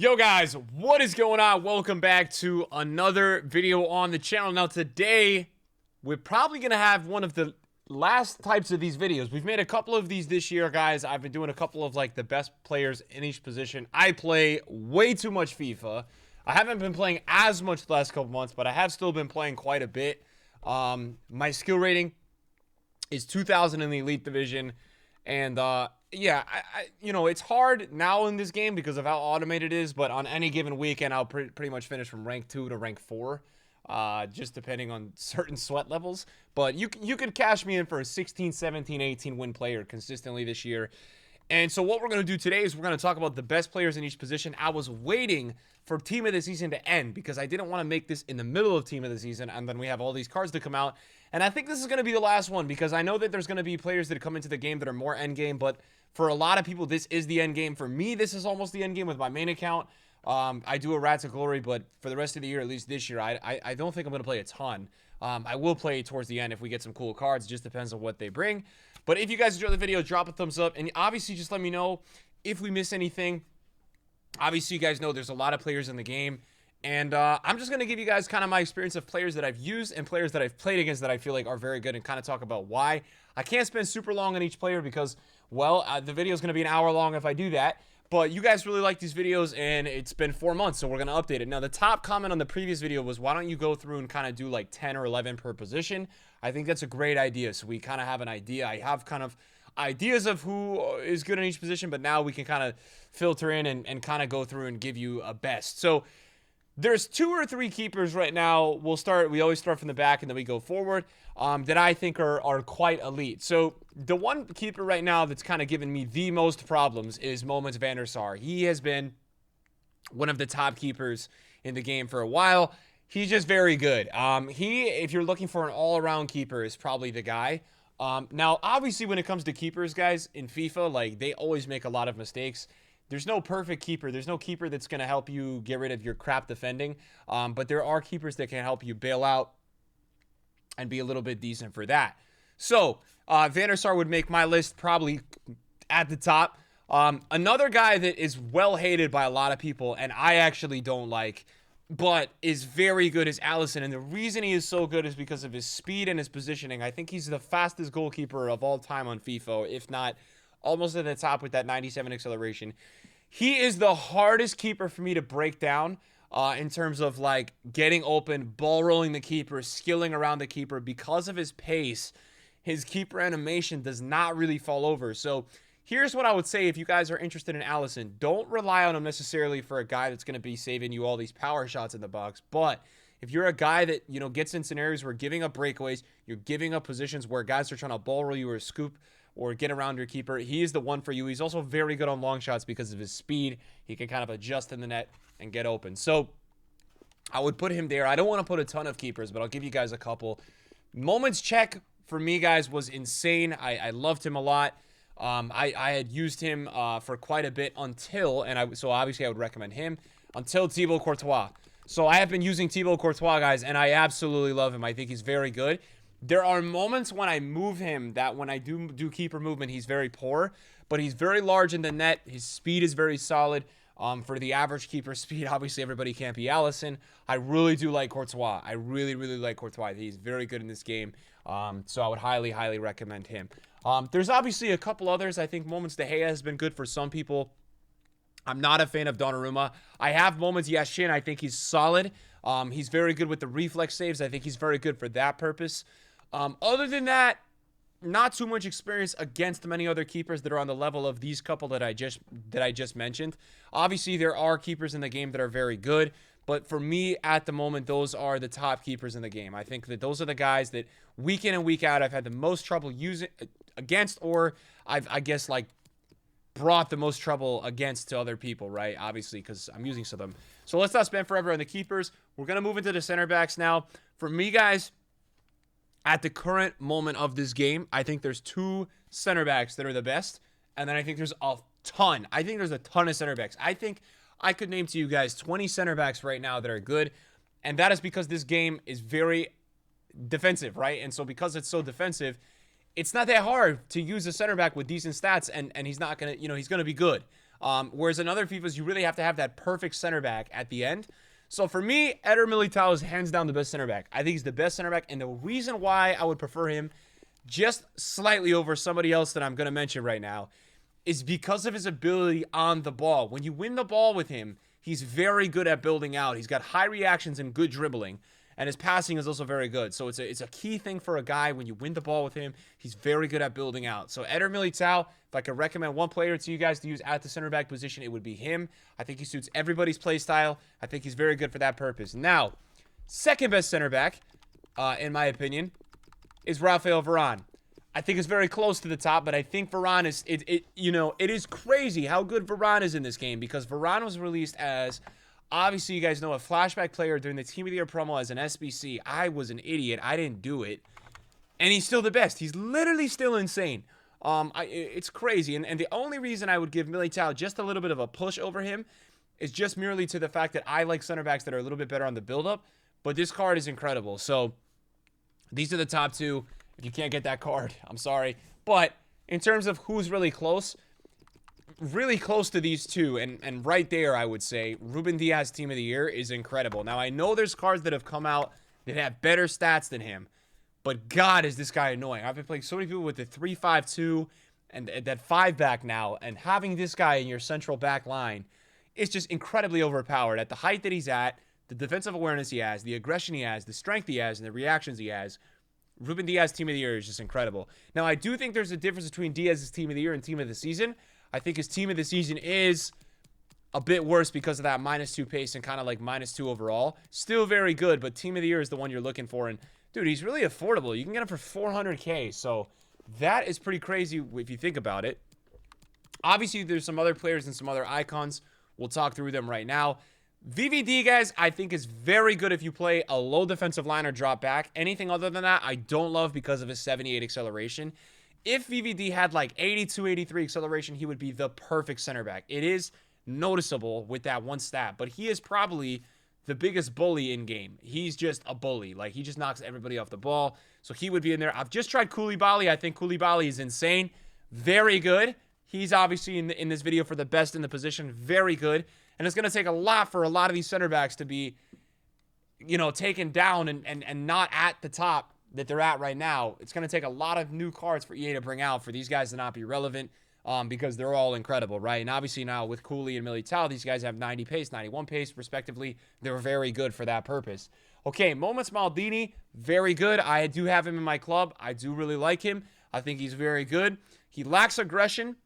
Yo guys, what is going on? Welcome back to another video on the channel. Now today, we're probably going to have one of the last types of these videos. We've made a couple of these this year, guys. I've been doing a couple of like the best players in each position. I play way too much FIFA. I haven't been playing as much the last couple months, but I have still been playing quite a bit. My skill rating is 2,000 in the Elite Division. And, yeah, it's hard now in this game because of how automated it is, but on any given weekend, I'll pretty much finish from rank 2 to rank 4, just depending on certain sweat levels. But you could cash me in for a 16, 17, 18 win player consistently this year. And so what we're going to do today is we're going to talk about the best players in each position. I was waiting for Team of the Season to end because I didn't want to make this in the middle of Team of the Season, and then we have all these cards to come out. And I think this is going to be the last one because I know that there's going to be players that come into the game that are more end game, but for a lot of people, this is the end game. For me, this is almost the end game with my main account. I do a Rats of Glory, but for the rest of the year, at least this year, I don't think I'm going to play a ton. I will play towards the end if we get some cool cards. It just depends on what they bring. But if you guys enjoyed the video, drop a thumbs up. And obviously, just let me know if we miss anything. Obviously, you guys know there's a lot of players in the game. And I'm just going to give you guys kind of my experience of players that I've used and players that I've played against that I feel like are very good and kind of talk about why. I can't spend super long on each player because, well, the video is going to be an hour long if I do that. But you guys really like these videos, and it's been 4 months, so we're going to update it. Now, the top comment on the previous video was, why don't you go through and kind of do like 10 or 11 per position? I think that's a great idea, so we kind of have an idea. I have kind of ideas of who is good in each position, but now we can kind of filter in and kind of go through and give you a best. So there's 2 or 3 keepers right now. We always start from the back and then we go forward, that I think are quite elite. So the one keeper right now that's kind of given me the most problems is Moments van der Sar. He has been one of the top keepers in the game for a while. He's just very good. If you're looking for an all-around keeper, is probably the guy. Now, obviously, when it comes to keepers, guys, in FIFA, like, they always make a lot of mistakes. There's no perfect keeper. There's no keeper that's going to help you get rid of your crap defending. But there are keepers that can help you bail out and be a little bit decent for that. So, Van der Sar would make my list probably at the top. Another guy that is well hated by a lot of people, and I actually don't like, but is very good is Alisson. And the reason he is so good is because of his speed and his positioning. I think he's the fastest goalkeeper of all time on FIFA, if not almost at the top with that 97 acceleration. He is the hardest keeper for me to break down in terms of like getting open, ball rolling the keeper, skilling around the keeper. Because of his pace, his keeper animation does not really fall over. So here's what I would say if you guys are interested in Alisson. Don't rely on him necessarily for a guy that's going to be saving you all these power shots in the box. But if you're a guy that, gets in scenarios where giving up breakaways, you're giving up positions where guys are trying to ball roll you or scoop or get around your keeper, he is the one for you. He's also very good on long shots because of his speed. He can kind of adjust in the net and get open. So I would put him there. I don't want to put a ton of keepers, but I'll give you guys a couple. Moments Check for me, guys, was insane. I loved him a lot. I had used him for quite a bit until, so obviously I would recommend him, until Thibaut Courtois. So I have been using Thibaut Courtois, guys, and I absolutely love him. I think he's very good. There are moments when I move him that when I do keeper movement, he's very poor, but he's very large in the net. His speed is very solid. For the average keeper speed, obviously everybody can't be Alisson. I really do like Courtois. I really, really like Courtois. He's very good in this game. So I would highly, highly recommend him. There's obviously a couple others. I think Moments De Gea has been good for some people. I'm not a fan of Donnarumma. I have Moments Yashin. I think he's solid. He's very good with the reflex saves. I think he's very good for that purpose. Other than that, not too much experience against many other keepers that are on the level of these couple that I just mentioned. Obviously, there are keepers in the game that are very good, but for me, at the moment, those are the top keepers in the game. I think that those are the guys that week in and week out I've had the most trouble using against, or I guess, like, brought the most trouble against to other people, right? Obviously, because I'm using some of them. So let's not spend forever on the keepers. We're going to move into the center backs now. For me, guys, at the current moment of this game, I think there's 2 center backs that are the best, and then I think there's a ton. I think there's a ton of center backs. I think I could name to you guys 20 center backs right now that are good, and that is because this game is very defensive, right? And so because it's so defensive, it's not that hard to use a center back with decent stats, and he's not going to, he's going to be good. Whereas in other FIFAs, you really have to have that perfect center back at the end. So for me, Eder Militao is hands down the best center back. I think he's the best center back, and the reason why I would prefer him just slightly over somebody else that I'm going to mention right now is because of his ability on the ball. When you win the ball with him, he's very good at building out. He's got high reactions and good dribbling, and his passing is also very good. So it's a key thing for a guy when you win the ball with him. He's very good at building out. So Eder Militao, if I could recommend one player to you guys to use at the center back position, it would be him. I think he suits everybody's play style. I think he's very good for that purpose. Now, second best center back, in my opinion, is Rafael Varane. I think it's very close to the top, but I think Varane is, it is crazy how good Varane is in this game, because Varane was released as, obviously you guys know, a flashback player during the Team of the Year promo as an SBC. I was an idiot. I didn't do it. And he's still the best. He's literally still insane. It's crazy. And the only reason I would give Militao just a little bit of a push over him is just merely to the fact that I like center backs that are a little bit better on the build-up. But this card is incredible. So these are the top two. If you can't get that card, I'm sorry. But in terms of who's really close to these two, and right there, I would say, Ruben Dias Team of the Year is incredible. Now, I know there's cards that have come out that have better stats than him, but God, is this guy annoying. I've been playing so many people with the 3-5-2 and that 5-back now, and having this guy in your central back line is just incredibly overpowered. At the height that he's at, the defensive awareness he has, the aggression he has, the strength he has, and the reactions he has, Ruben Dias Team of the Year is just incredible. Now, I do think there's a difference between Diaz's Team of the Year and Team of the Season. I think his Team of the Season is a bit worse because of that -2 pace and kind of like -2 overall. Still very good, but Team of the Year is the one you're looking for. And, dude, he's really affordable. You can get him for 400K, so that is pretty crazy if you think about it. Obviously, there's some other players and some other icons. We'll talk through them right now. VVD, guys, I think is very good if you play a low defensive line or drop back. Anything other than that, I don't love because of his 78 acceleration. If VVD had like 82, 83 acceleration, he would be the perfect center back. It is noticeable with that one stat, but he is probably the biggest bully in game. He's just a bully. Like, he just knocks everybody off the ball. So he would be in there. I've just tried Koulibaly. I think Koulibaly is insane. Very good. He's obviously in this video for the best in the position. Very good. And it's going to take a lot for a lot of these center backs to be, taken down and not at the top that they're at right now. It's going to take a lot of new cards for EA to bring out for these guys to not be relevant, because they're all incredible, right? And obviously now with Cooley and Militao, these guys have 90 pace, 91 pace, respectively. They're very good for that purpose. Okay, Moments Maldini, very good. I do have him in my club. I do really like him. I think he's very good. He lacks aggression.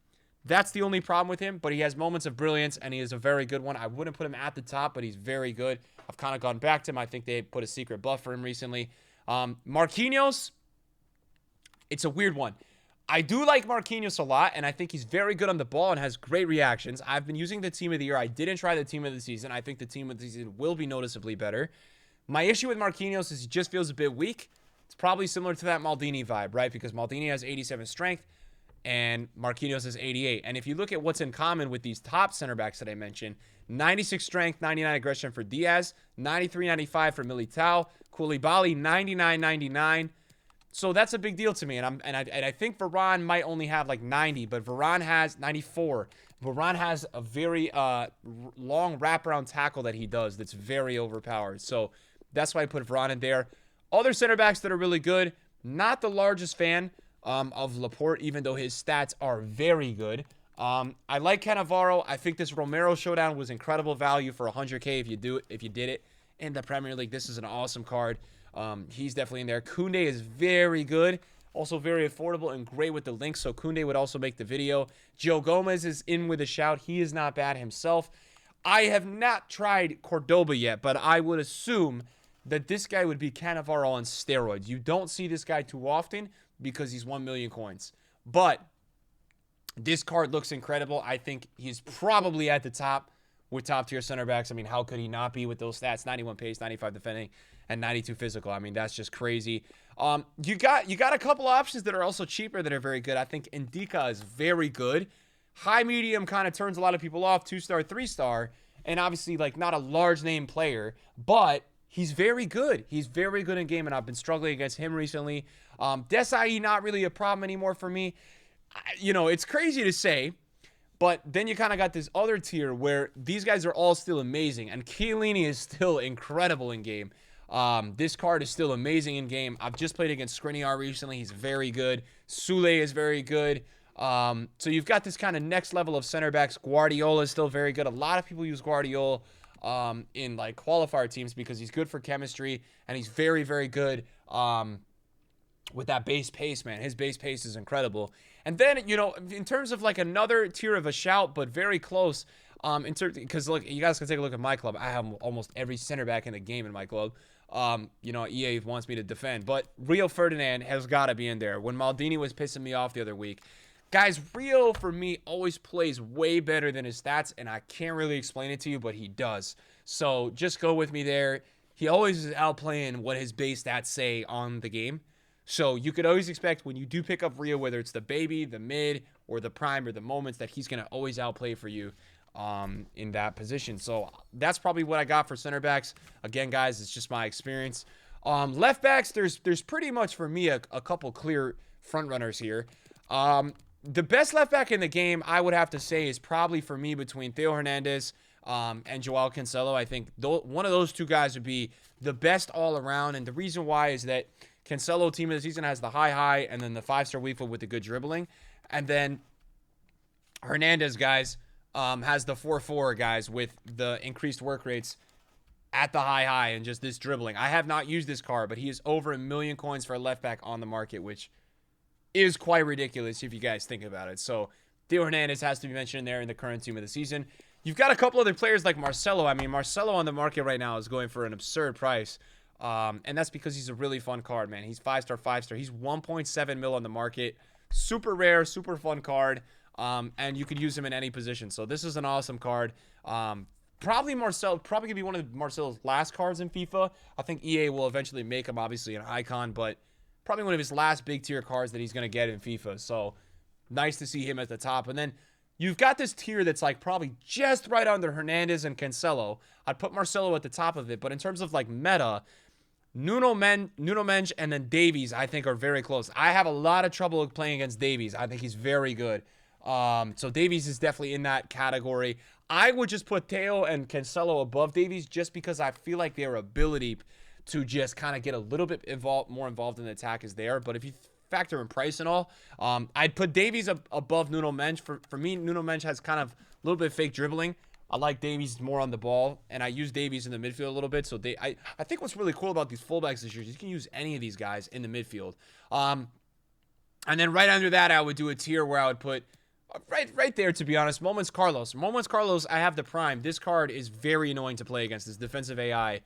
That's the only problem with him, but he has moments of brilliance, and he is a very good one. I wouldn't put him at the top, but he's very good. I've kind of gone back to him. I think they put a secret buff for him recently. Marquinhos, it's a weird one. I do like Marquinhos a lot, and I think he's very good on the ball and has great reactions. I've been using the Team of the Year. I didn't try the Team of the Season. I think the Team of the Season will be noticeably better. My issue with Marquinhos is he just feels a bit weak. It's probably similar to that Maldini vibe, right? Because Maldini has 87 strength, and Marquinhos is 88. And if you look at what's in common with these top center backs that I mentioned, 96 strength, 99 aggression for Diaz, 93, 95 for Militao, Koulibaly, 99, 99. So that's a big deal to me. And I think Varane might only have like 90, but Varane has 94. Varane has a very long wraparound tackle that he does that's very overpowered. So that's why I put Varane in there. Other center backs that are really good, not the largest fan of Laporte, even though his stats are very good. I like Cannavaro. I think this Romero showdown was incredible value for 100K if you did it in the Premier League. This is an awesome card. He's definitely in there. Koundé is very good, also very affordable and great with the links, so Koundé would also make the video. Joe Gomez is in with a shout. He is not bad himself. I have not tried Cordoba yet, but I would assume that this guy would be Cannavaro on steroids. You don't see this guy too often because he's 1 million coins. But this card looks incredible. I think he's probably at the top with top-tier center backs. I mean, how could he not be with those stats? 91 pace, 95 defending, and 92 physical. I mean, that's just crazy. You got a couple options that are also cheaper that are very good. I think Indica is very good. High medium kind of turns a lot of people off. 2-star, 3-star, and obviously like not a large name player, but he's very good. He's very good in game, and I've been struggling against him recently. Desai, not really a problem anymore for me. It's crazy to say, But then you kind of got this other tier where these guys are all still amazing. And Chiellini is still incredible in game. This card is still amazing in game. I've just played against Skriniar recently. He's very good. Sule is very good. So you've got this kind of next level of center backs. Guardiola is still very good. A lot of people use Guardiola in like qualifier teams because he's good for chemistry and he's very, very good with that base pace, man. His base pace is incredible. And then, you know, in terms of like another tier of a shout, but very close, because look, you guys can take a look at my club. I have almost every center back in the game in my club. You know, EA wants me to defend, but Rio Ferdinand has got to be in there. When Maldini was pissing me off the other week, guys, Rio for me always plays way better than his stats, and I can't really explain it to you, but he does. So just go with me there. He always is outplaying what his base stats say on the game. So you could always expect when you do pick up Rio, whether it's the baby, the mid, or the prime, or the moments, that he's going to always outplay for you in that position. So that's probably what I got for center backs. Again, guys, it's just my experience. Left backs, there's pretty much for me a couple clear front runners here. The best left back in the game, I would have to say, is probably for me between Theo Hernandez and Joao Cancelo. I think one of those two guys would be the best all around. And the reason why is that Cancelo, team of the season, has the high, and then the 5-star FIFA with the good dribbling. And then Hernandez, guys, has the 4-4, guys, with the increased work rates at the high, and just this dribbling. I have not used this card, but he is over 1 million coins for a left back on the market, which is quite ridiculous if you guys think about it. So Theo Hernandez has to be mentioned there in the current team of the season. You've got a couple other players like Marcelo. I mean, Marcelo on the market right now is going for an absurd price. And that's because he's a really fun card, man. He's 5-star, 5-star. He's 1.7 mil on the market. Super rare, super fun card. And you could use him in any position. So this is an awesome card. Probably gonna be one of Marcelo's last cards in FIFA. I think EA will eventually make him obviously an icon, but probably one of his last big tier cards that he's gonna get in FIFA. So nice to see him at the top. And then you've got this tier that's like probably just right under Hernandez and Cancelo. I'd put Marcelo at the top of it, but in terms of like meta, Nuno Mendes and then Davies, I think, are very close. I have a lot of trouble playing against Davies. I think he's very good. So Davies is definitely in that category. I would just put Theo and Cancelo above Davies just because I feel like their ability to just kind of get a little bit more involved in the attack is there. But if you factor in price and all, I'd put Davies above Nuno Mendes. For me, Nuno Mendes has kind of a little bit of fake dribbling. I like Davies more on the ball, and I use Davies in the midfield a little bit. So I think what's really cool about these fullbacks this year is you can use any of these guys in the midfield. And then right under that, I would do a tier where I would put right there, to be honest, Moments Carlos. Moments Carlos, I have the prime. This card is very annoying to play against. This defensive AI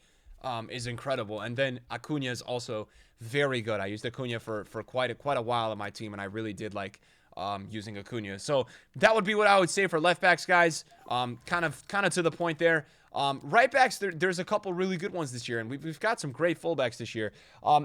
is incredible. And then Acuna is also very good. I used Acuna for quite a while on my team, and I really did like using Acuna. So that would be what I would say for left backs, guys. Kind of to the point there. Right backs, there's a couple really good ones this year, and we've got some great fullbacks this year.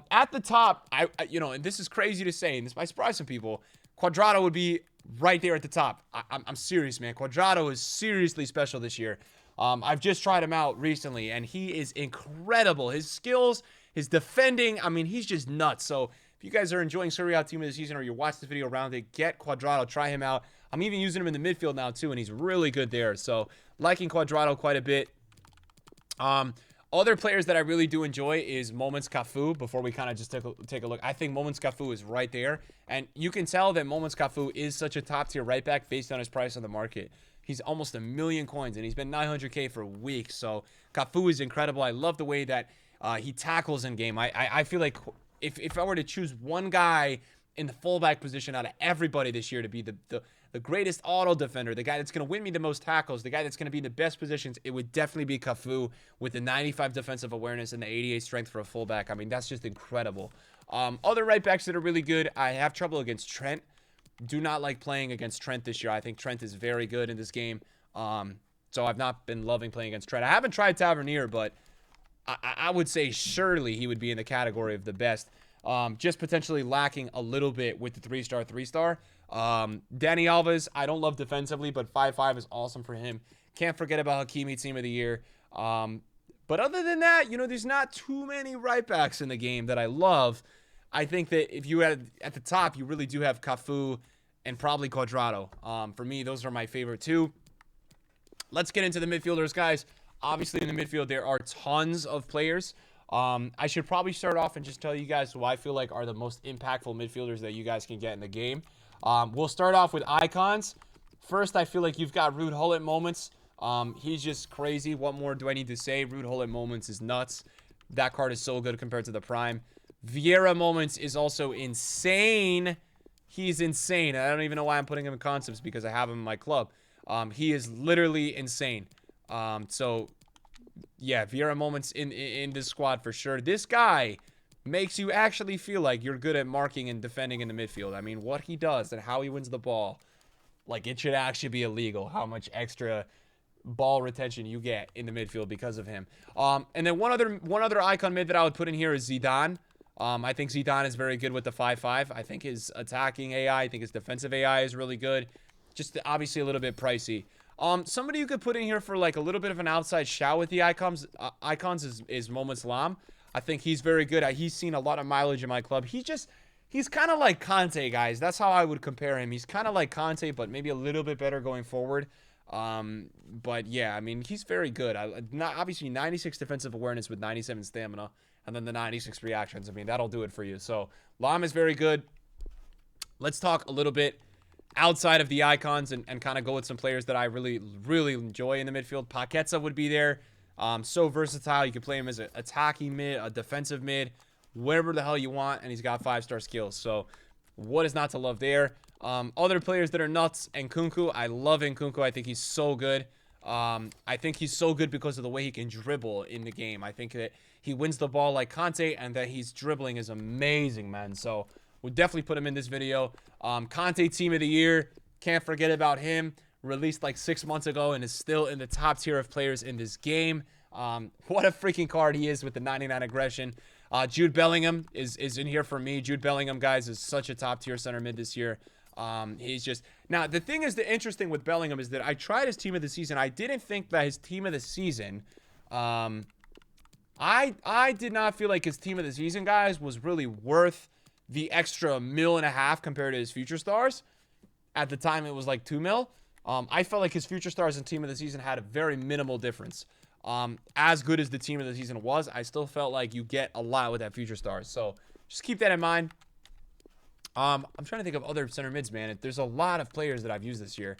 At the top, I and this is crazy to say, and this might surprise some people, Cuadrado would be right there at the top. I'm serious, man. Cuadrado is seriously special this year. I've just tried him out recently, and he is incredible. His skills, his defending, I mean, he's just nuts. So if you guys are enjoying Serie A Team of the Season or you watch the video around it, get Cuadrado, try him out. I'm even using him in the midfield now, too, and he's really good there. So liking Cuadrado quite a bit. Other players that I really do enjoy is Moments Cafu. Before we kind of just take a look, I think Moments Cafu is right there. And you can tell that Moments Cafu is such a top-tier right back based on his price on the market. He's almost 1 million coins, and he's been 900K for weeks. So Cafu is incredible. I love the way that he tackles in game. I feel like if I were to choose one guy in the fullback position out of everybody this year to be the greatest auto defender, the guy that's going to win me the most tackles, the guy that's going to be in the best positions, it would definitely be Cafu with the 95 defensive awareness and the 88 strength for a fullback. I mean, that's just incredible. Other right backs that are really good, I have trouble against Trent. Do not like playing against Trent this year. I think Trent is very good in this game. So I've not been loving playing against Trent. I haven't tried Tavernier, but I would say surely he would be in the category of the best. Just potentially lacking a little bit with the 3-star, 3-star. Dani Alves, I don't love defensively, but 5-5 is awesome for him. Can't forget about Hakimi, team of the year. But other than that, there's not too many right backs in the game that I love. I think that if you had at the top, you really do have Cafu and probably Cuadrado. For me, those are my favorite two. Let's get into the midfielders, guys. Obviously, in the midfield, there are tons of players. I should probably start off and just tell you guys who I feel like are the most impactful midfielders that you guys can get in the game. We'll start off with icons. First, I feel like you've got Ruud Gullit moments. He's just crazy. What more do I need to say? Ruud Gullit moments is nuts. That card is so good compared to the Prime. Vieira moments is also insane. He's insane. I don't even know why I'm putting him in concepts because I have him in my club. He is literally insane. So, yeah, Vieira moments in this squad for sure. This guy makes you actually feel like you're good at marking and defending in the midfield. I mean, what he does and how he wins the ball, like, it should actually be illegal how much extra ball retention you get in the midfield because of him. And then one other icon mid that I would put in here is Zidane. I think Zidane is very good with the 5-5. I think his attacking AI, I think his defensive AI is really good. Just obviously a little bit pricey. Somebody you could put in here for like a little bit of an outside shout with the icons is Mohamed Salam. I think he's very good. He's seen a lot of mileage in my club. He's kind of like Conte, guys. That's how I would compare him. He's kind of like Conte, but maybe a little bit better going forward. But yeah, I mean, he's very good. Obviously 96 defensive awareness with 97 stamina, and then the 96 reactions. I mean, that'll do it for you. So Lam is very good. Let's talk a little bit outside of the icons and kind of go with some players that I really, really enjoy in the midfield. Paquetá would be there. So versatile. You can play him as an attacking mid, a defensive mid, wherever the hell you want, and he's got 5-star skills. So what is not to love there? Other players that are nuts, Nkunku. I love Nkunku. I think he's so good. I think he's so good because of the way he can dribble in the game. I think that he wins the ball like Conte, and that he's dribbling is amazing, man. So we'll definitely put him in this video. Conte Team of the Year. Can't forget about him. Released like 6 months ago and is still in the top tier of players in this game. What a freaking card he is with the 99 aggression. Jude Bellingham is in here for me. Jude Bellingham, guys, is such a top tier center mid this year. He's just... Now, the thing is, the interesting with Bellingham is that I tried his team of the season. I didn't think that his team of the season... I did not feel like his team of the season, guys, was really worth the extra $1.5 million compared to his future stars. At the time, it was like $2 million. I felt like his future stars and team of the season had a very minimal difference. As good as the team of the season was, I still felt like you get a lot with that future stars. So just keep that in mind. I'm trying to think of other center mids, man. There's a lot of players that I've used this year.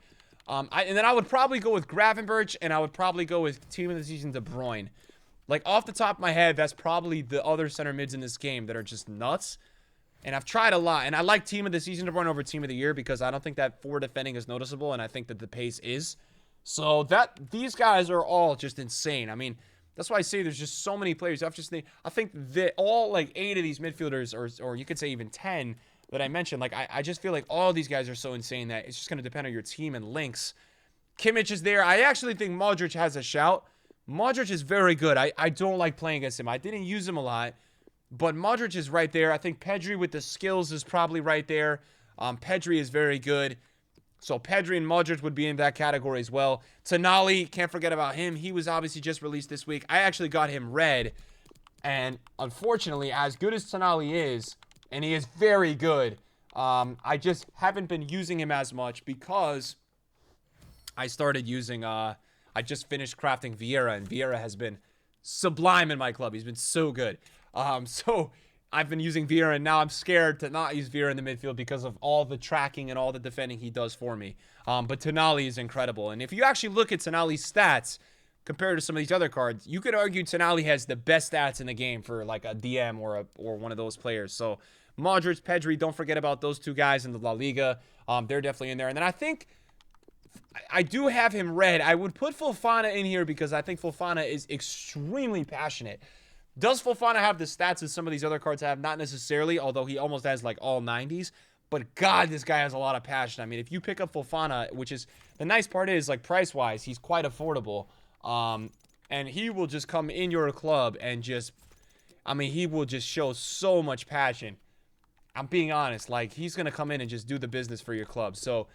And then I would probably go with Gravenberch, and I would probably go with team of the season De Bruyne. Like, off the top of my head, that's probably the other center mids in this game that are just nuts. And I've tried a lot. And I like team of the season De Bruyne over team of the year because I don't think that forward defending is noticeable, and I think that the pace is. So these guys are all just insane. I mean, that's why I say there's just so many players. I think that all like 8 of these midfielders, or you could say even 10 that I mentioned, like I just feel like all these guys are so insane that it's just going to depend on your team and links. Kimmich is there. I actually think Modric has a shout. Modric is very good. I don't like playing against him. I didn't use him a lot, but Modric is right there. I think Pedri with the skills is probably right there. Pedri is very good. So Pedri and Modric would be in that category as well. Tonali, can't forget about him. He was obviously just released this week. I actually got him red. And unfortunately, as good as Tonali is, and he is very good, I just haven't been using him as much because I started using... I just finished crafting Vieira, and Vieira has been sublime in my club. He's been so good. So I've been using Vieira, and now I'm scared to not use Vieira in the midfield because of all the tracking and all the defending he does for me. But Tonali is incredible. And if you actually look at Tonali's stats compared to some of these other cards, you could argue Tonali has the best stats in the game for like a DM or one of those players. So Modric, Pedri, don't forget about those two guys in the La Liga. They're definitely in there. And then I think... I do have him red. I would put Fofana in here because I think Fofana is extremely passionate. Does Fofana have the stats that some of these other cards have? Not necessarily, although he almost has like all 90s. But God, this guy has a lot of passion. I mean, if you pick up Fofana, which is the nice part is like price-wise, he's quite affordable. And he will just come in your club and just, I mean, he will just show so much passion. I'm being honest. Like, he's going to come in and just do the business for your club. So...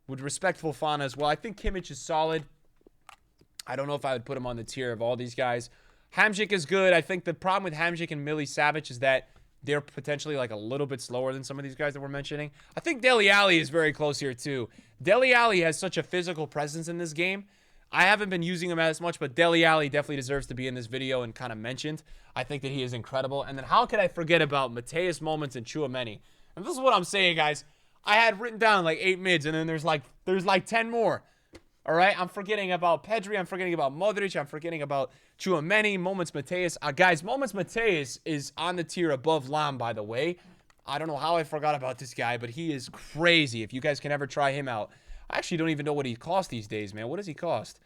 would respect Fofana as well. I think Kimmich is solid. I don't know if I would put him on the tier of all these guys. Hamsik is good. I think the problem with Hamsik and Milicevic is that they're potentially like a little bit slower than some of these guys that we're mentioning. I think Dele Alli is very close here too. Dele Alli has such a physical presence in this game. I haven't been using him as much, but Dele Alli definitely deserves to be in this video and kind of mentioned. I think that he is incredible. And then how could I forget about Mateus Moments and Tchouaméni? And this is what I'm saying, guys. I had written down like 8 mids, and then there's like 10 more. All right, I'm forgetting about Pedri. I'm forgetting about Modric. I'm forgetting about Tchouaméni, Moments Mateus. Guys, Moments Mateus is on the tier above Lam, by the way. I don't know how I forgot about this guy, but he is crazy. If you guys can ever try him out. I actually don't even know what he costs these days, man. What does he cost?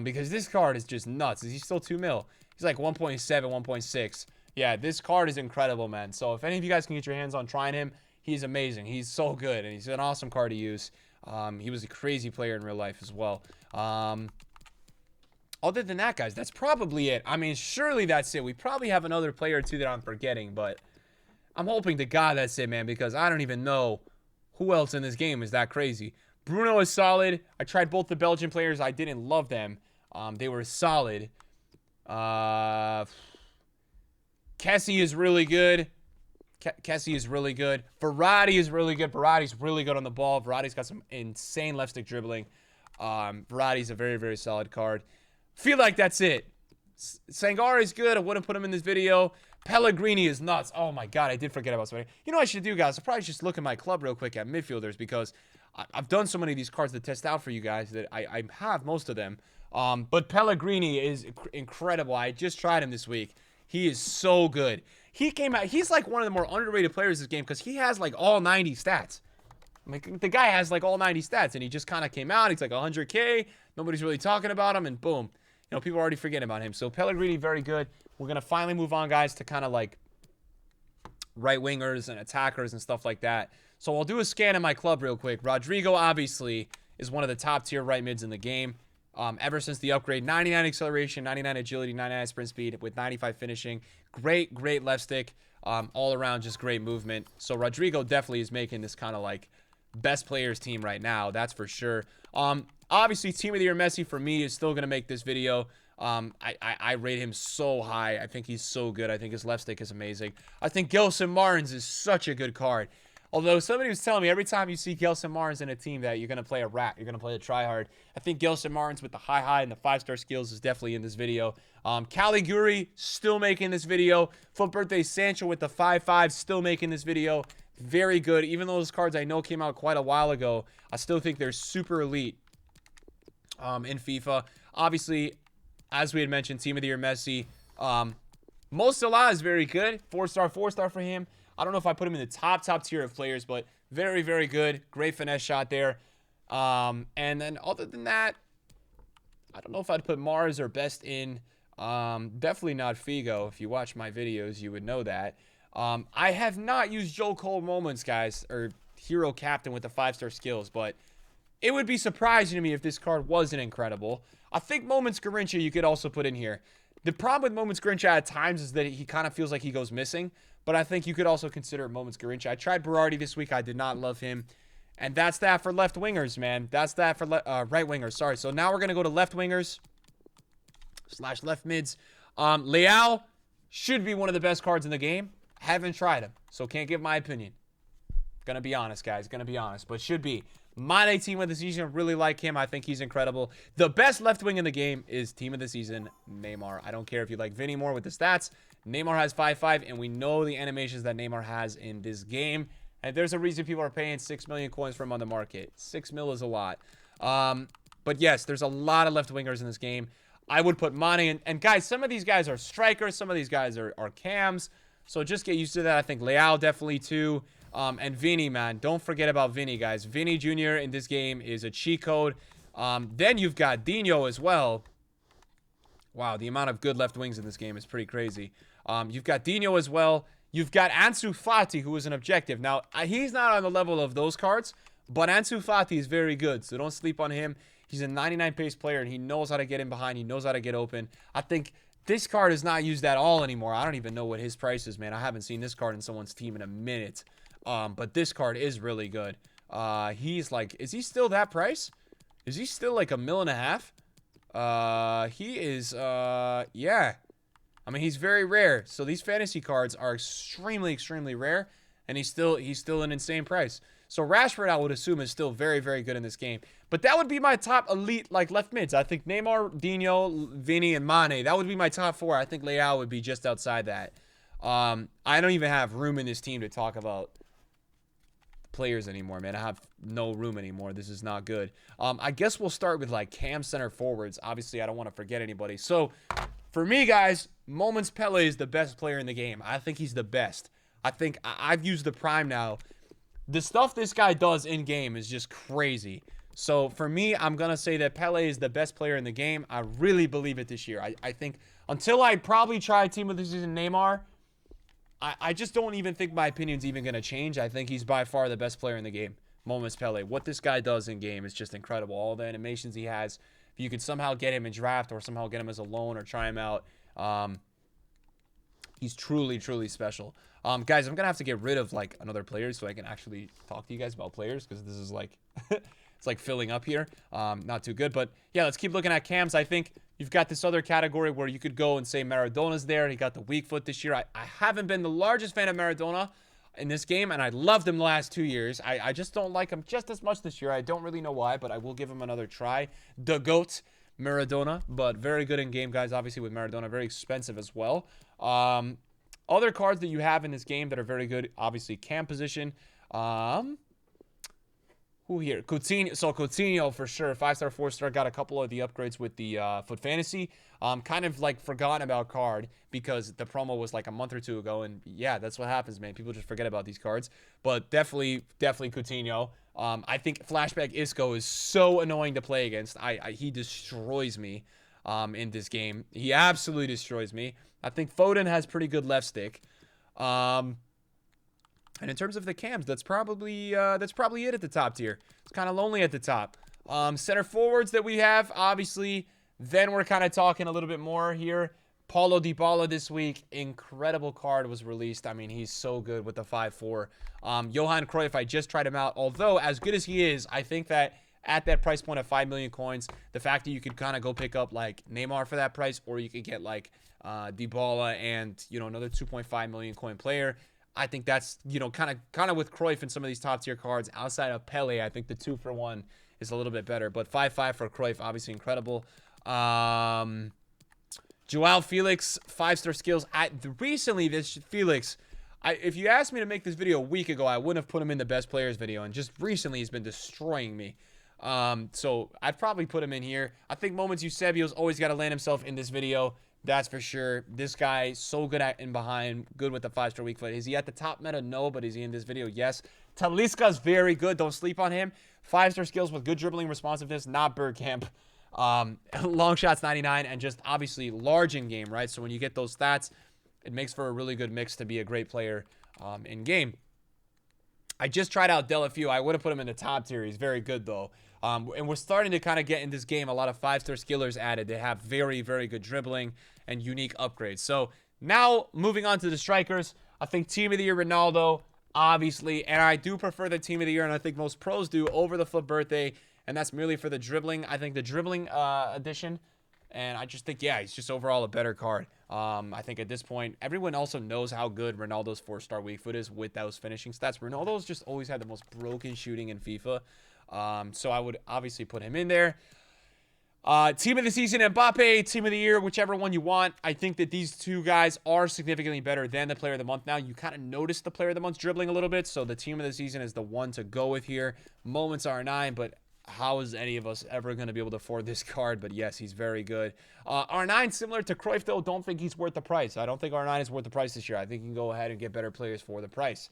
Because this card is just nuts. Is he still 2 mil? He's like 1.7, 1.6. Yeah, this card is incredible, man. So if any of you guys can get your hands on trying him, he's amazing. He's so good, and he's an awesome card to use. He was a crazy player in real life as well. Other than that, guys, that's probably it. I mean, surely that's it. We probably have another player or two that I'm forgetting, but I'm hoping to God that's it, man, because I don't even know who else in this game is that crazy. Bruno is solid. I tried both the Belgian players. I didn't love them. They were solid. Kessie is really good. Kessie is really good. Verratti is really good. Verratti's really good on the ball. Verratti's got some insane left stick dribbling. Verratti's a very, very solid card. Feel like that's it. Sangare is good. I wouldn't put him in this video. Pellegrini is nuts. Oh my God, I did forget about somebody. You know what I should do, guys? I'll probably just look at my club real quick at midfielders because I've done so many of these cards to test out for you guys that I have most of them. But Pellegrini is incredible. I just tried him this week. He is so good. He came out. He's like one of the more underrated players this game because he has like all 90 stats. Like the guy has like all 90 stats, and he just kind of came out. He's like 100K. Nobody's really talking about him, and boom. You know, people are already forgetting about him. So Pellegrini, very good. We're going to finally move on, guys, to kind of like right wingers and attackers and stuff like that. So I'll do a scan in my club real quick. Rodrigo, obviously, is one of the top tier right mids in the game. Ever since the upgrade, 99 acceleration, 99 agility, 99 sprint speed with 95 finishing. Great, great left stick. All around, just great movement. So Rodrigo definitely is making this kind of like best players team right now. That's for sure. Obviously, Team of the Year Messi for me is still going to make this video. I rate him so high. I think he's so good. I think his left stick is amazing. I think Gelson Martins is such a good card. Although somebody was telling me every time you see Gelson Martins in a team that you're going to play a rat. You're going to play a tryhard. I think Gelson Martins with the high and the 5-star skills is definitely in this video. Caliguri still making this video. Foot Birthday Sancho with the 5-5 still making this video. Very good. Even though those cards I know came out quite a while ago, I still think they're super elite in FIFA. Obviously, as we had mentioned, Team of the Year Messi. Mo Salah is very good. 4-star, 4-star for him. I don't know if I put him in the top tier of players, but very, very good. Great finesse shot there. And then other than that, I don't know if I'd put Mars or Best in. Definitely not Figo. If you watch my videos, you would know that. I have not used Joe Cole Moments, guys, or Hero Captain with the 5-star skills, but it would be surprising to me if this card wasn't incredible. I think Moments Garincha you could also put in here. The problem with Moments Garincha at times is that he kind of feels like he goes missing, but I think you could also consider Moments Garincha. I tried Berardi this week. I did not love him. And that's that for left wingers, man. That's that for right wingers. Sorry. So now we're going to go to left wingers / left mids. Leao should be one of the best cards in the game. Haven't tried him, so can't give my opinion. Gonna be honest, guys. Gonna be honest, but should be. My team of the season, really like him. I think he's incredible. The best left wing in the game is team of the season, Neymar. I don't care if you like Vinny more with the stats. Neymar has 5-5, and we know the animations that Neymar has in this game. And there's a reason people are paying 6 million coins for him on the market. 6 mil is a lot. But yes, there's a lot of left wingers in this game. I would put Mane in. And guys, some of these guys are strikers. Some of these guys are cams. So just get used to that. I think Leao definitely too. And Vinny, man. Don't forget about Vinny, guys. Vinny Jr. in this game is a cheat code. Then you've got Dino as well. Wow, the amount of good left wings in this game is pretty crazy. You've got Dino as well. You've got Ansu Fati, who is an objective. Now, he's not on the level of those cards, but Ansu Fati is very good, so don't sleep on him. He's a 99 pace player, and he knows how to get in behind. He knows how to get open. I think this card is not used at all anymore. I don't even know what his price is, man. I haven't seen this card in someone's team in a minute. But this card is really good. He's like, is he still that price? Is he still like $1.5 million? He is, yeah. I mean, he's very rare. So these fantasy cards are extremely, extremely rare, and he's still an insane price. So Rashford, I would assume, is still very, very good in this game. But that would be my top elite, like, left mids. I think Neymar, Dino, Vinny, and Mane. That would be my top 4. I think Leao would be just outside that. I don't even have room in this team to talk about players anymore, man. I have no room anymore. This is not good. I guess we'll start with, like, cam center forwards. Obviously, I don't want to forget anybody. So, for me, guys, Moments Pele is the best player in the game. I think he's the best. I think I've used the prime now. The stuff this guy does in-game is just crazy. So, for me, I'm going to say that Pele is the best player in the game. I really believe it this year. I think until I probably try Team of the Season Neymar, I just don't even think my opinion's even going to change. I think he's by far the best player in the game. Moments Pele. What this guy does in-game is just incredible. All the animations he has. If you could somehow get him in draft or somehow get him as a loan or try him out, he's truly, truly special. Guys, I'm going to have to get rid of, like, another player so I can actually talk to you guys about players because this is, like, it's, like, filling up here. Not too good. But, yeah, let's keep looking at cams. I think you've got this other category where you could go and say Maradona's there. He got the weak foot this year. I haven't been the largest fan of Maradona in this game, and I loved him the last 2 years. I just don't like him just as much this year. I don't really know why, but I will give him another try. The GOAT, Maradona, but very good in game, guys. Obviously, with Maradona, very expensive as well. Other cards that you have in this game that are very good, obviously, cam position. Who here? Coutinho. So Coutinho for sure. 5-star, 4-star. Got a couple of the upgrades with the Foot Fantasy. Kind of like forgotten about card because the promo was like a month or 2 ago. And yeah, that's what happens, man. People just forget about these cards. But definitely Coutinho. I think Flashback Isco is so annoying to play against. He destroys me in this game. He absolutely destroys me. I think Foden has pretty good left stick. And in terms of the cams, that's probably it at the top tier. It's kind of lonely at the top. Center forwards that we have, obviously. Then we're kind of talking a little bit more here. Paulo Dybala this week. Incredible card was released. I mean, he's so good with the 5-4. Johan Cruyff, I just tried him out. Although, as good as he is, I think that at that price point of 5 million coins, the fact that you could kind of go pick up, like, Neymar for that price, or you could get, like, Dybala and, you know, another 2.5 million coin player. I think that's, you know, kind of with Cruyff and some of these top tier cards outside of Pele. I think the 2-for-1 is a little bit better, but 5-5 for Cruyff, obviously incredible. Joao Felix, 5-star skills. Recently, this Felix, if you asked me to make this video a week ago, I wouldn't have put him in the best players video, and just recently he's been destroying me. So I'd probably put him in here. I think Moments Eusebio's always got to land himself in this video. That's for sure. This guy, so good at in behind, good with the 5-star weak foot. Is he at the top meta? No, but is he in this video? Yes. Talisca's very good. Don't sleep on him. 5-star skills with good dribbling responsiveness, not Bergkamp. Long shots 99, and just obviously large in game, right? So when you get those stats, it makes for a really good mix to be a great player in game. I just tried out Delafeu. I would have put him in the top tier. He's very good, though. And we're starting to kind of get in this game a lot of 5-star skillers added. They have very, very good dribbling and unique upgrades. So now moving on to the strikers, I think Team of the Year Ronaldo, obviously. And I do prefer the Team of the Year, and I think most pros do, over the FUT Birthday. And that's merely for the dribbling. I think the dribbling edition. And I just think, yeah, he's just overall a better card. I think at this point, everyone also knows how good Ronaldo's 4-star weak foot is with those finishing stats. Ronaldo's just always had the most broken shooting in FIFA. So I would obviously put him in there. Team of the season, Mbappe. Team of the year, whichever one you want. I think that these two guys are significantly better than the player of the month. Now, you kind of notice the player of the month dribbling a little bit. So the team of the season is the one to go with here. Moments R9, but how is any of us ever going to be able to afford this card? But yes, he's very good. R9, similar to Cruyff, though, don't think he's worth the price. I don't think R9 is worth the price this year. I think you can go ahead and get better players for the price.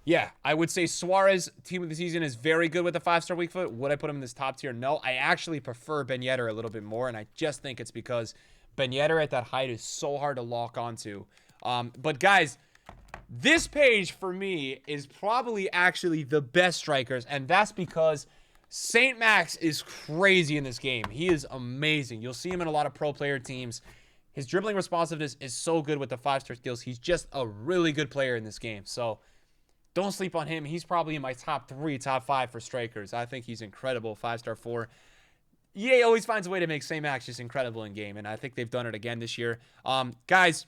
Yeah, I would say Suarez, team of the season, is very good with the 5-star weak foot. Would I put him in this top tier? No. I actually prefer Ben Yedder a little bit more, and I just think it's because Ben Yedder at that height is so hard to lock onto. But guys, this page for me is probably actually the best strikers, and that's because Saint Max is crazy in this game. He is amazing. You'll see him in a lot of pro player teams. His dribbling responsiveness is so good with the 5-star skills. He's just a really good player in this game. So don't sleep on him. He's probably in my top 3, top 5 for strikers. I think he's incredible. 5-star 4. EA always finds a way to make same acts just incredible in game, and I think they've done it again this year. Guys,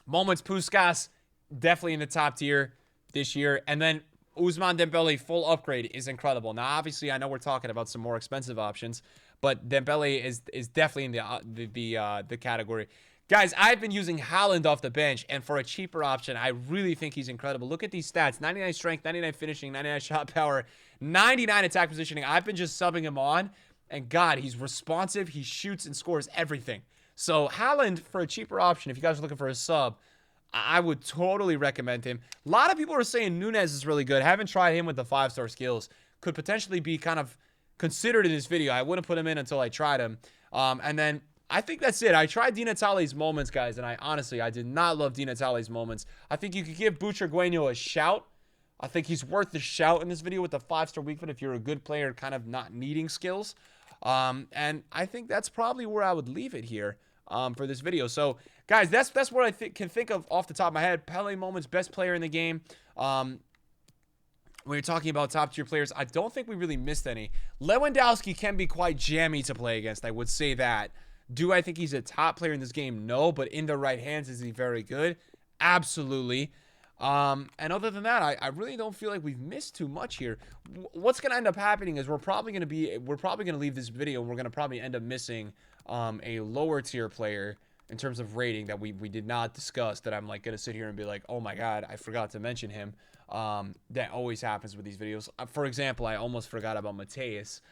Moments Puskás, definitely in the top tier this year. And then Ousmane Dembele, full upgrade, is incredible. Now, obviously, I know we're talking about some more expensive options, but Dembele is definitely in the category. Guys, I've been using Haaland off the bench, and for a cheaper option, I really think he's incredible. Look at these stats: 99 strength, 99 finishing, 99 shot power, 99 attack positioning. I've been just subbing him on, and God, he's responsive. He shoots and scores everything. So Haaland, for a cheaper option, if you guys are looking for a sub, I would totally recommend him. A lot of people are saying Nunez is really good. Haven't tried him with the 5-star skills. Could potentially be kind of considered in this video. I wouldn't put him in until I tried him. And then I think that's it. I tried Di Natale's moments, guys, and I did not love Di Natale's moments. I think you could give Butragueño a shout. I think he's worth the shout in this video with the 5-star weak foot if you're a good player kind of not needing skills. And I think that's probably where I would leave it here. For this video. So, guys, that's what I can think of off the top of my head. Pele moments, best player in the game. When you're talking about top-tier players, I don't think we really missed any. Lewandowski can be quite jammy to play against. I would say that. Do I think he's a top player in this game? No, but in the right hands, is he very good? Absolutely. And other than that, I really don't feel like we've missed too much here. What's going to end up happening is we're probably going to leave this video and we're going to probably end up missing a lower tier player in terms of rating that we did not discuss, that I'm like going to sit here and be like, oh my God, I forgot to mention him. That always happens with these videos. For example, I almost forgot about Mateus,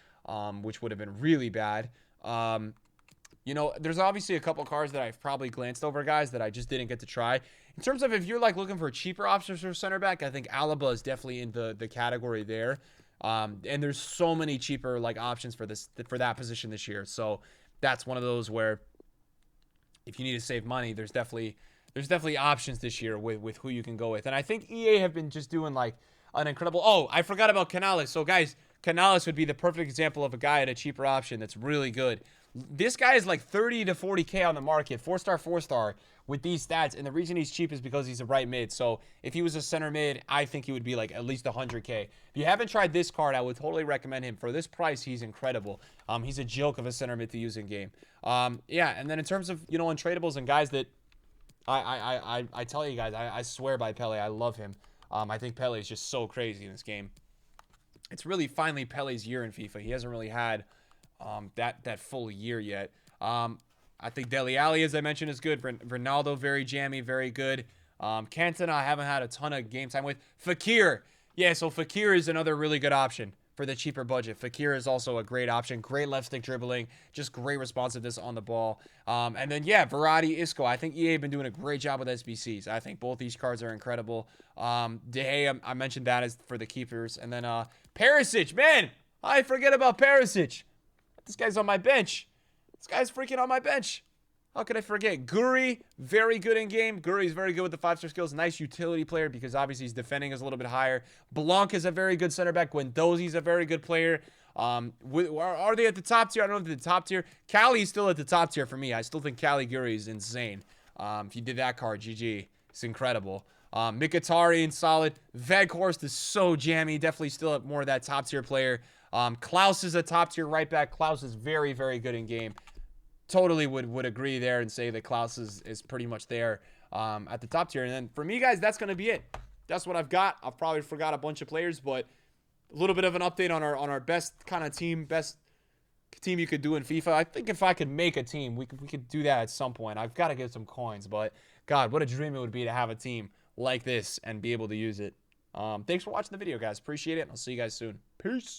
which would have been really bad. You know, there's obviously a couple cards that I've probably glanced over, guys, that I just didn't get to try. In terms of if you're like looking for cheaper options for center back, I think Alaba is definitely in the category there. And there's so many cheaper like options for that position this year. So that's one of those where if you need to save money, there's definitely options this year with who you can go with. And I think EA have been just doing like an incredible. Oh, I forgot about Canales. So guys, Canales would be the perfect example of a guy at a cheaper option that's really good. This guy is like 30 to 40K on the market, 4-star with these stats. And the reason he's cheap is because he's a right mid. So if he was a center mid, I think he would be like at least 100K. If you haven't tried this card, I would totally recommend him. For this price, he's incredible. He's a joke of a center mid to use in game. Yeah, and then in terms of, you know, untradables and guys that I tell you guys, I swear by Pele. I love him. I think Pele is just so crazy in this game. It's really finally Pele's year in FIFA. He hasn't really had that full year yet. I think Dele Alli, as I mentioned, is good. Ronaldo, very jammy, very good. Cantona, I haven't had a ton of game time with. Fekir. Yeah, so Fekir is another really good option for the cheaper budget. Fekir is also a great option. Great left stick dribbling. Just great responsiveness on the ball. And then, yeah, Verratti, Isco. I think EA have been doing a great job with SBCs. I think both these cards are incredible. De Gea, I mentioned that as for the keepers. And then Perisic. Man, I forget about Perisic. This guy's on my bench. This guy's freaking on my bench. How could I forget? Guri, very good in game. Guri's very good with the 5-star skills. Nice utility player because obviously his defending is a little bit higher. Blanc is a very good center back. Guendouzi's a very good player. Are they at the top tier? I don't know if they're the top tier. Cali's still at the top tier for me. I still think Cali Guri is insane. If you did that card, GG. It's incredible. Mkhitaryan, solid. Weghorst is so jammy. Definitely still at more of that top tier player. Klaus is a top tier right back. Klaus is very, very good in game. Totally would agree there and say that Klaus is pretty much there at the top tier. And then for me, guys, that's going to be it. That's what I've got. I've probably forgot a bunch of players, but a little bit of an update on our best kind of team, best team you could do in FIFA. I think if I could make a team, we could do that at some point. I've got to get some coins, but God, what a dream it would be to have a team like this and be able to use it. Thanks for watching the video, guys. Appreciate it. I'll see you guys soon. Peace.